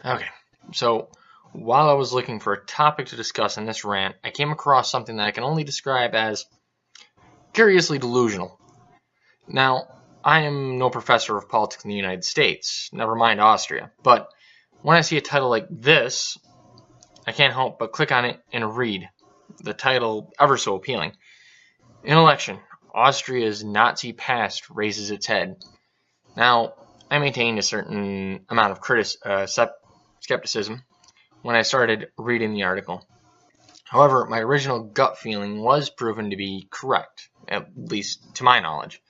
Okay, so while I was looking for a topic to discuss in this rant, I came across something that I can only describe as curiously delusional. Now, I am no professor of politics in the United States, never mind Austria, but when I see a title like this, I can't help but click on it and read. The title, ever so appealing. In election, Austria's Nazi past raises its head. Now, I maintained a certain amount of skepticism when I started reading the article. However, my original gut feeling was proven to be correct, at least to my knowledge.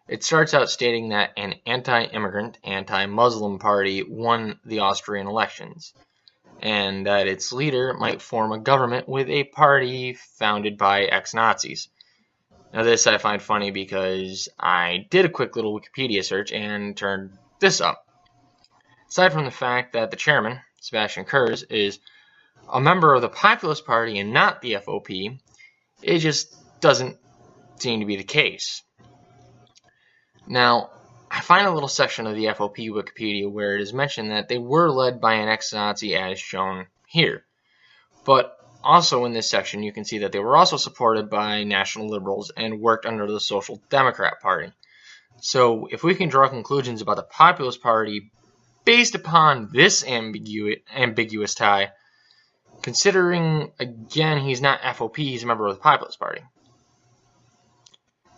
It starts out stating that an anti-immigrant, anti-Muslim party won the Austrian elections, and that its leader might form a government with a party founded by ex-Nazis. Now this I find funny because I did a quick little Wikipedia search and turned this up. Aside from the fact that the chairman, Sebastian Kurz, is a member of the Populist Party and not the FOP, it just doesn't seem to be the case. Now, I find a little section of the FOP Wikipedia where it is mentioned that they were led by an ex-Nazi as shown here. But also in this section you can see that they were also supported by National Liberals and worked under the Social Democrat Party. So if we can draw conclusions about the Populist Party based upon this ambiguous tie, considering, again, he's not FOP, he's a member of the Populist Party,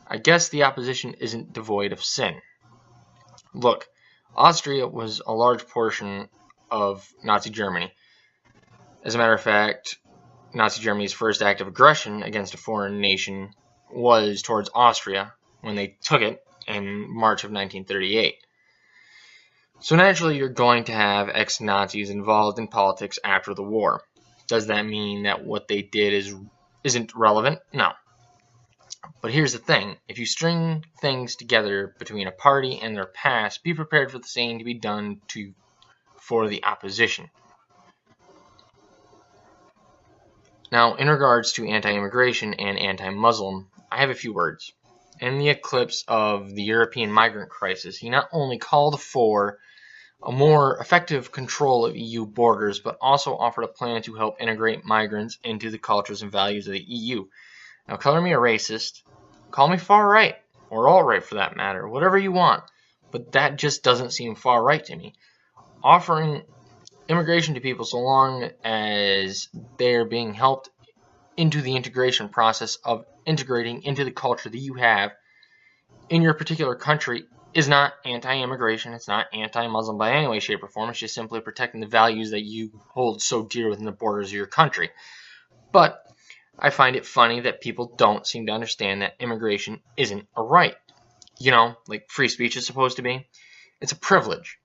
I guess the opposition isn't devoid of sin. Look, Austria was a large portion of Nazi Germany. As a matter of fact, Nazi Germany's first act of aggression against a foreign nation was towards Austria when they took it in March of 1938. So naturally, you're going to have ex-Nazis involved in politics after the war. Does that mean that what they did isn't relevant? No. But here's the thing. If you string things together between a party and their past, be prepared for the same to be done for the opposition. Now, in regards to anti-immigration and anti-Muslim, I have a few words. In the eclipse of the European migrant crisis, he not only called for a more effective control of EU borders, but also offered a plan to help integrate migrants into the cultures and values of the EU. Now, color me a racist, call me far right, or alt-right for that matter, whatever you want, but that just doesn't seem far right to me. Offering immigration to people so long as they're being helped into the integration process of integrating into the culture that you have in your particular country is not anti-immigration, it's not anti-Muslim by any way, shape, or form, it's just simply protecting the values that you hold so dear within the borders of your country. But I find it funny that people don't seem to understand that immigration isn't a right. You know, like free speech is supposed to be. It's a privilege.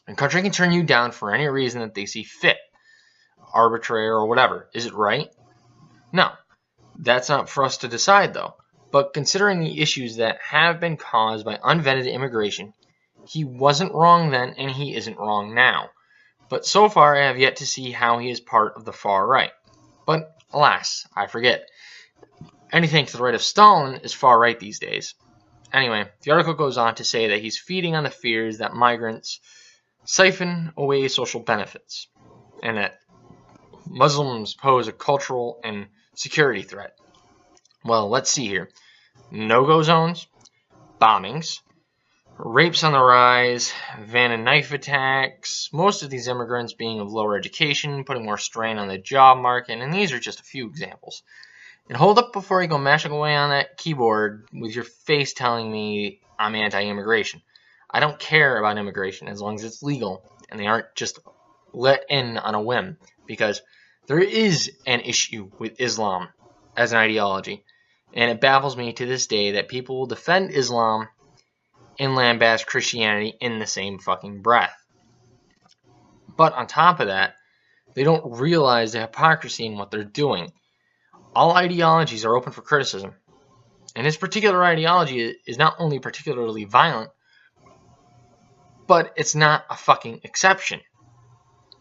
A country can turn you down for any reason that they see fit, arbitrary or whatever. Is it right? No. That's not for us to decide, though. But considering the issues that have been caused by unvetted immigration, he wasn't wrong then and he isn't wrong now. But so far I have yet to see how he is part of the far right. But alas, I forget. Anything to the right of Stalin is far right these days. Anyway, the article goes on to say that he's feeding on the fears that migrants siphon away social benefits, and that Muslims pose a cultural and security threat. Well, let's see here. No-go zones, bombings, rapes on the rise, van and knife attacks, most of these immigrants being of lower education, putting more strain on the job market, and these are just a few examples. And hold up before you go mashing away on that keyboard with your face telling me I'm anti-immigration. I don't care about immigration as long as it's legal and they aren't just let in on a whim, because there is an issue with Islam as an ideology, and it baffles me to this day that people will defend Islam and lambaste Christianity in the same fucking breath. But on top of that, they don't realize the hypocrisy in what they're doing. All ideologies are open for criticism, and his particular ideology is not only particularly violent, but it's not a fucking exception.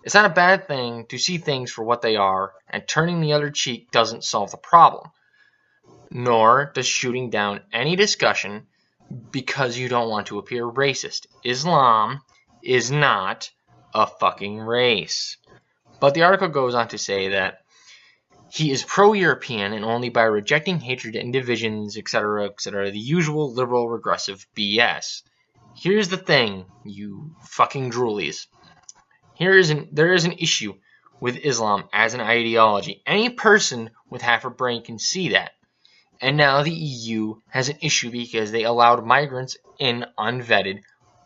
It's not a bad thing to see things for what they are, and turning the other cheek doesn't solve the problem. Nor does shooting down any discussion because you don't want to appear racist. Islam is not a fucking race. But the article goes on to say that he is pro-European and only by rejecting hatred and divisions, etc., etc., the usual liberal regressive BS. Here's the thing, you fucking droolies. There is an issue with Islam as an ideology. Any person with half a brain can see that. And now the EU has an issue because they allowed migrants in unvetted,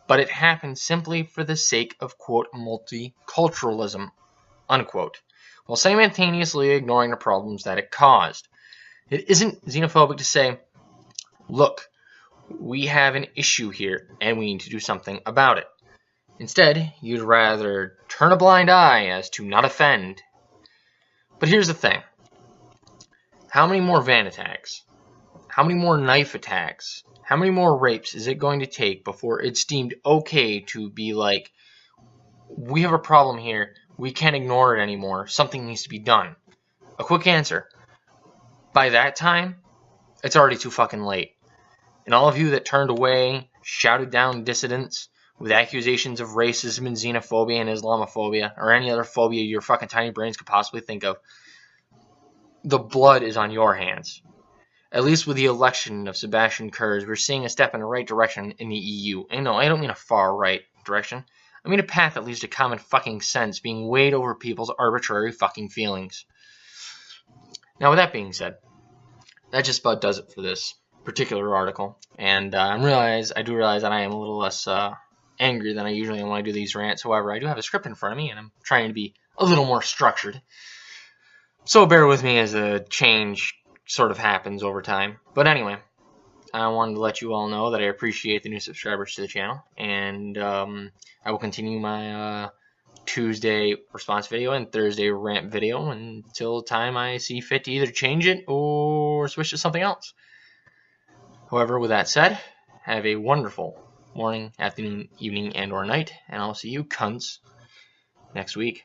but it happened simply for the sake of, quote, multiculturalism, unquote, while simultaneously ignoring the problems that it caused. It isn't xenophobic to say, look, we have an issue here and we need to do something about it. Instead, you'd rather turn a blind eye as to not offend. But here's the thing. How many more van attacks? How many more knife attacks? How many more rapes is it going to take before it's deemed okay to be like, we have a problem here, we can't ignore it anymore, something needs to be done? A quick answer. By that time, it's already too fucking late. And all of you that turned away, shouted down dissidents with accusations of racism and xenophobia and Islamophobia, or any other phobia your fucking tiny brains could possibly think of, the blood is on your hands. At least with the election of Sebastian Kurz, we're seeing a step in the right direction in the EU. And no, I don't mean a far right direction. I mean a path that leads to common fucking sense being weighed over people's arbitrary fucking feelings. Now, with that being said, that just about does it for this particular article. And I do realize that I am a little less angry than I usually am when I do these rants. However, I do have a script in front of me, and I'm trying to be a little more structured. So bear with me as a change sort of happens over time. But anyway, I wanted to let you all know that I appreciate the new subscribers to the channel, and I will continue my Tuesday response video and Thursday rant video until time I see fit to either change it or switch to something else. However, with that said, have a wonderful morning, afternoon, evening, and or night, and I'll see you cunts next week.